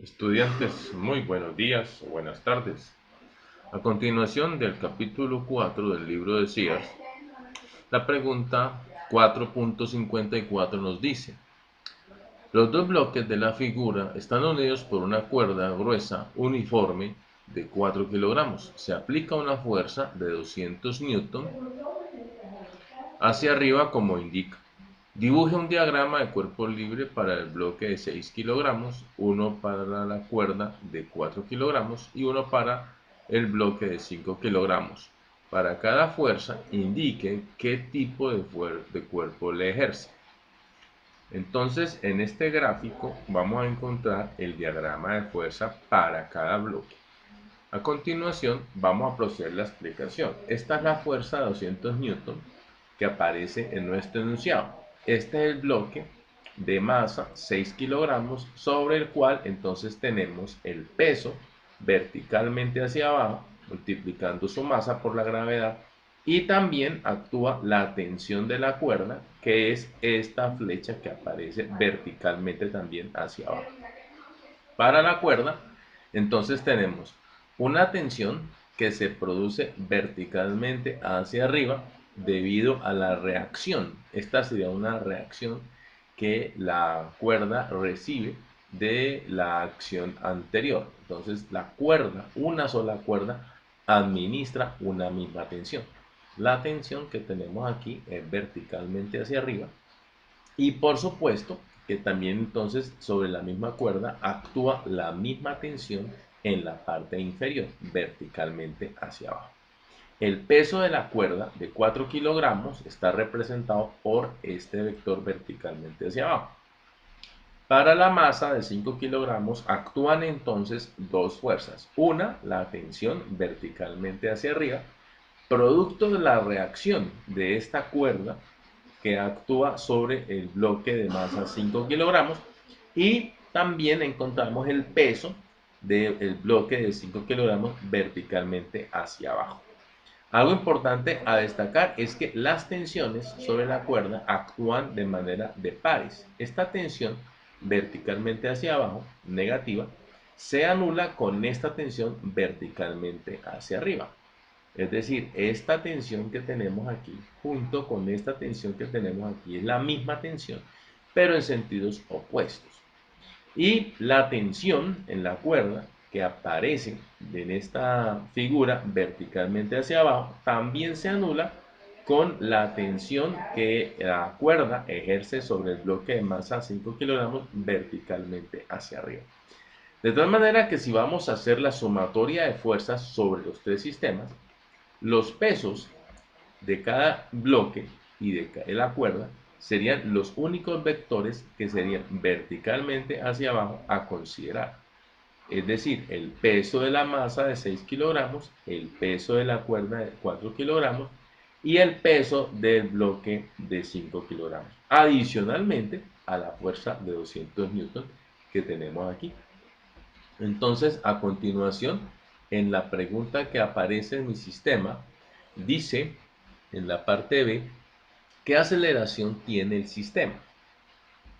Estudiantes, muy buenos días o buenas tardes. A continuación del capítulo 4 del libro de Sears, la pregunta 4.54 nos dice: los dos bloques de la figura están unidos por una cuerda gruesa uniforme de 4 kilogramos. Se aplica una fuerza de 200 newton hacia arriba como indica. Dibuje un diagrama de cuerpo libre para el bloque de 6 kilogramos, uno para la cuerda de 4 kilogramos y uno para el bloque de 5 kilogramos. Para cada fuerza, indique qué tipo de cuerpo le ejerce. Entonces, en este gráfico vamos a encontrar el diagrama de fuerza para cada bloque. A continuación, vamos a proceder a la explicación. Esta es la fuerza de 200 newton que aparece en nuestro enunciado. Este es el bloque de masa 6 kilogramos sobre el cual entonces tenemos el peso verticalmente hacia abajo, multiplicando su masa por la gravedad, y también actúa la tensión de la cuerda, que es esta flecha que aparece verticalmente también hacia abajo. Para la cuerda, entonces tenemos una tensión que se produce verticalmente hacia arriba debido a la reacción. Esta sería una reacción que la cuerda recibe de la acción anterior. Entonces la cuerda, una sola cuerda, administra una misma tensión. La tensión que tenemos aquí es verticalmente hacia arriba, y por supuesto que también entonces sobre la misma cuerda actúa la misma tensión en la parte inferior, verticalmente hacia abajo. El peso de la cuerda de 4 kilogramos está representado por este vector verticalmente hacia abajo. Para la masa de 5 kilogramos actúan entonces dos fuerzas. Una, la tensión verticalmente hacia arriba, producto de la reacción de esta cuerda que actúa sobre el bloque de masa 5 kilogramos, y también encontramos el peso del bloque de 5 kilogramos verticalmente hacia abajo. Algo importante a destacar es que las tensiones sobre la cuerda actúan de manera de pares. Esta tensión verticalmente hacia abajo, negativa, se anula con esta tensión verticalmente hacia arriba. Es decir, esta tensión que tenemos aquí, junto con esta tensión que tenemos aquí, es la misma tensión, pero en sentidos opuestos. Y la tensión en la cuerda que aparece en esta figura verticalmente hacia abajo, también se anula con la tensión que la cuerda ejerce sobre el bloque de masa 5 kilogramos verticalmente hacia arriba. De tal manera que si vamos a hacer la sumatoria de fuerzas sobre los tres sistemas, los pesos de cada bloque y de la cuerda serían los únicos vectores que serían verticalmente hacia abajo a considerar. Es decir, el peso de la masa de 6 kilogramos, el peso de la cuerda de 4 kilogramos y el peso del bloque de 5 kilogramos. Adicionalmente a la fuerza de 200 newton que tenemos aquí. Entonces, a continuación, en la pregunta que aparece en mi sistema, dice en la parte B, ¿qué aceleración tiene el sistema?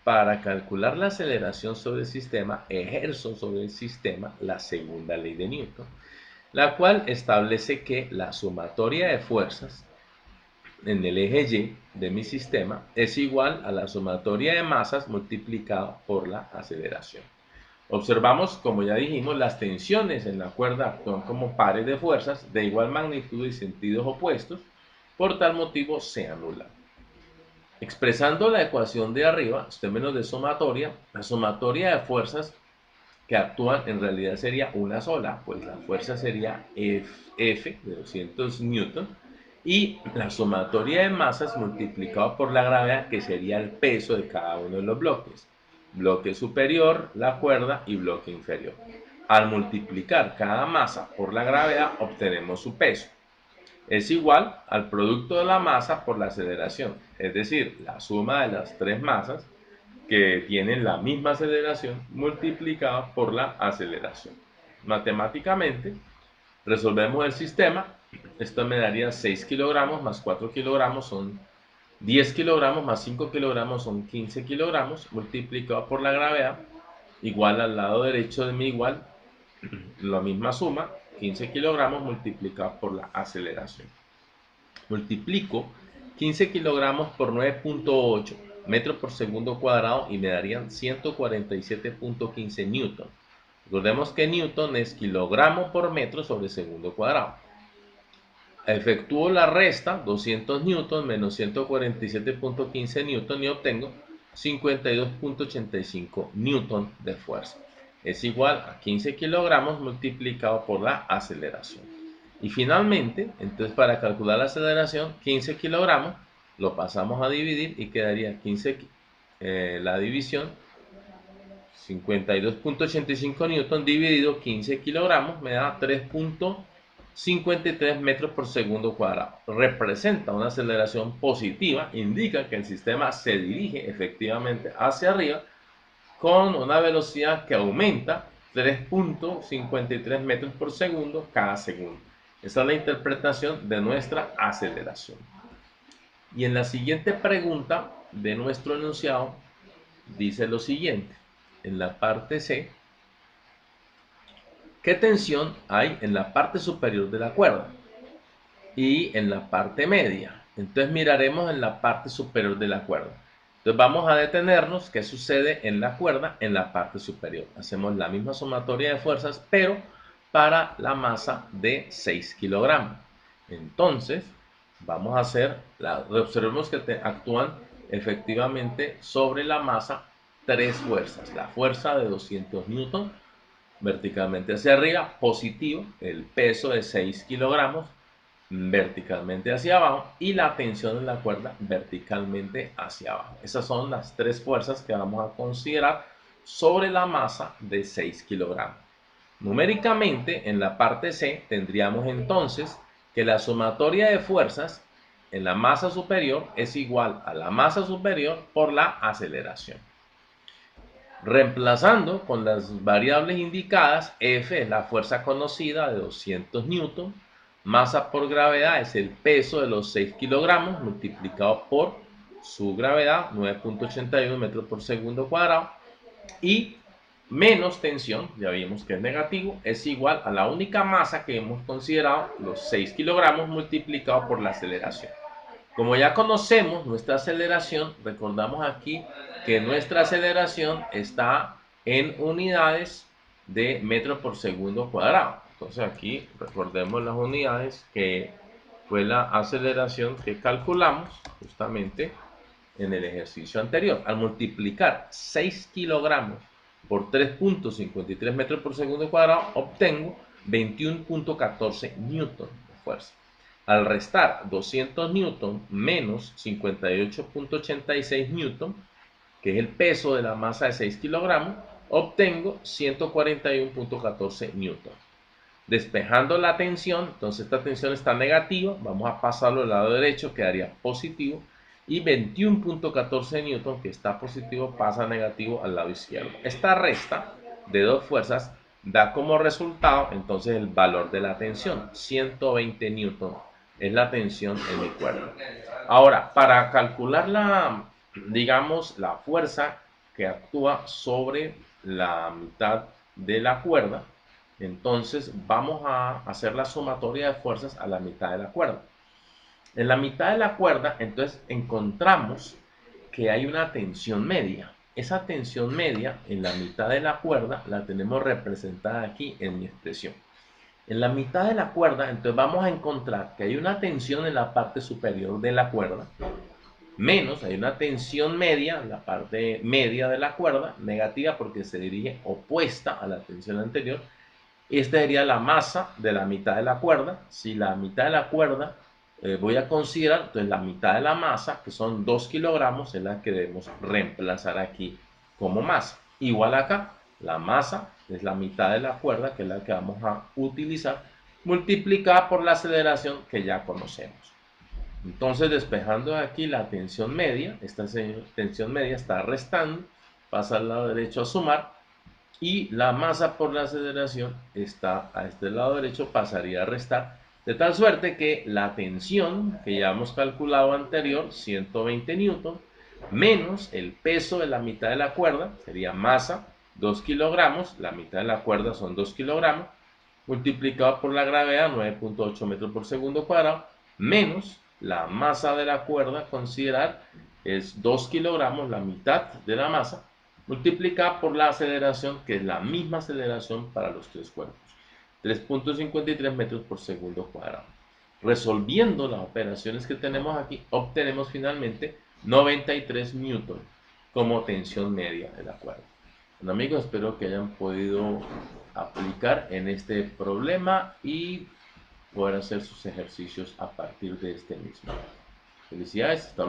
Para calcular la aceleración sobre el sistema, ejerzo sobre el sistema la segunda ley de Newton, la cual establece que la sumatoria de fuerzas en el eje Y de mi sistema es igual a la sumatoria de masas multiplicada por la aceleración. Observamos, como ya dijimos, las tensiones en la cuerda actúan como pares de fuerzas de igual magnitud y sentidos opuestos, por tal motivo se anulan. Expresando la ecuación de arriba, los términos de sumatoria, la sumatoria de fuerzas que actúan en realidad sería una sola, pues la fuerza sería F de 200 newton, y la sumatoria de masas multiplicado por la gravedad, que sería el peso de cada uno de los bloques. Bloque superior, la cuerda, y bloque inferior. Al multiplicar cada masa por la gravedad obtenemos su peso. Es igual al producto de la masa por la aceleración, es decir, la suma de las tres masas que tienen la misma aceleración multiplicada por la aceleración. Matemáticamente, resolvemos el sistema. Esto me daría 6 kilogramos más 4 kilogramos son 10 kilogramos más 5 kilogramos son 15 kilogramos multiplicado por la gravedad. igual al lado derecho de mi igual, la misma suma, 15 kilogramos multiplicado por la aceleración. Multiplico 15 kilogramos por 9.8 metros por segundo cuadrado y me darían 147.15 newton. Recordemos que newton es kilogramo por metro sobre segundo cuadrado. Efectúo la resta, 200 newton menos 147.15 newton, y obtengo 52.85 newton de fuerza. Es igual a 15 kilogramos multiplicado por la aceleración. Y finalmente, entonces para calcular la aceleración, 15 kilogramos lo pasamos a dividir y quedaría 15, la división, 52.85 newton dividido 15 kilogramos me da 3.53 metros por segundo cuadrado. Representa una aceleración positiva, indica que el sistema se dirige efectivamente hacia arriba con una velocidad que aumenta 3.53 metros por segundo cada segundo. Esa es la interpretación de nuestra aceleración. Y en la siguiente pregunta de nuestro enunciado dice lo siguiente. En la parte C, ¿qué tensión hay en la parte superior de la cuerda y en la parte media? Entonces miraremos en la parte superior de la cuerda. Entonces vamos a detenernos qué sucede en la cuerda en la parte superior. Hacemos la misma sumatoria de fuerzas, pero para la masa de 6 kilogramos. Entonces vamos a hacer, observemos que actúan efectivamente sobre la masa tres fuerzas. La fuerza de 200 newton verticalmente hacia arriba, positivo, el peso de 6 kilogramos verticalmente hacia abajo, y la tensión en la cuerda verticalmente hacia abajo. Esas son las tres fuerzas que vamos a considerar sobre la masa de 6 kilogramos. Numéricamente, en la parte C tendríamos entonces que la sumatoria de fuerzas en la masa superior es igual a la masa superior por la aceleración. Reemplazando con las variables indicadas, F es la fuerza conocida de 200 newton, masa por gravedad es el peso de los 6 kilogramos multiplicado por su gravedad, 9.81 metros por segundo cuadrado, y menos tensión, ya vimos que es negativo, es igual a la única masa que hemos considerado, los 6 kilogramos multiplicado por la aceleración. Como ya conocemos nuestra aceleración, recordamos aquí que nuestra aceleración está en unidades de metro por segundo cuadrado. Entonces aquí recordemos las unidades, que fue la aceleración que calculamos justamente en el ejercicio anterior. Al multiplicar 6 kilogramos por 3.53 metros por segundo cuadrado, obtengo 21.14 newton de fuerza. Al restar 200 newton menos 58.86 newton, que es el peso de la masa de 6 kilogramos, obtengo 141.14 newton. Despejando la tensión, entonces esta tensión está negativa, vamos a pasarlo al lado derecho, quedaría positivo, y 21.14 newton, que está positivo, pasa negativo al lado izquierdo. Esta resta de dos fuerzas da como resultado entonces el valor de la tensión, 120 newton es la tensión en mi cuerda. Ahora, para calcular digamos, la fuerza que actúa sobre la mitad de la cuerda, entonces vamos a hacer la sumatoria de fuerzas a la mitad de la cuerda. En la mitad de la cuerda, entonces encontramos que hay una tensión media. Esa tensión media en la mitad de la cuerda la tenemos representada aquí en mi expresión. En la mitad de la cuerda, entonces vamos a encontrar que hay una tensión en la parte superior de la cuerda, menos hay una tensión media en la parte media de la cuerda, negativa porque se dirige opuesta a la tensión anterior. Esta sería la masa de la mitad de la cuerda. Si la mitad de la cuerda voy a considerar, entonces la mitad de la masa, que son 2 kilogramos, es la que debemos reemplazar aquí como masa. Igual acá, la masa es la mitad de la cuerda, que es la que vamos a utilizar, multiplicada por la aceleración que ya conocemos. Entonces, despejando aquí la tensión media, esta tensión media está restando, pasa al lado derecho a sumar, y la masa por la aceleración está a este lado derecho, pasaría a restar, de tal suerte que la tensión que ya hemos calculado anterior, 120 newton, menos el peso de la mitad de la cuerda, sería masa 2 kilogramos, la mitad de la cuerda son 2 kilogramos, multiplicado por la gravedad, 9.8 metros por segundo cuadrado, menos la masa de la cuerda, considerar es 2 kilogramos, la mitad de la masa, multiplicada por la aceleración, que es la misma aceleración para los tres cuerpos, 3.53 metros por segundo cuadrado. Resolviendo las operaciones que tenemos aquí, obtenemos finalmente 93 newton como tensión media de la cuerda. Bueno, amigos, espero que hayan podido aplicar en este problema y poder hacer sus ejercicios a partir de este mismo. Felicidades, hasta luego.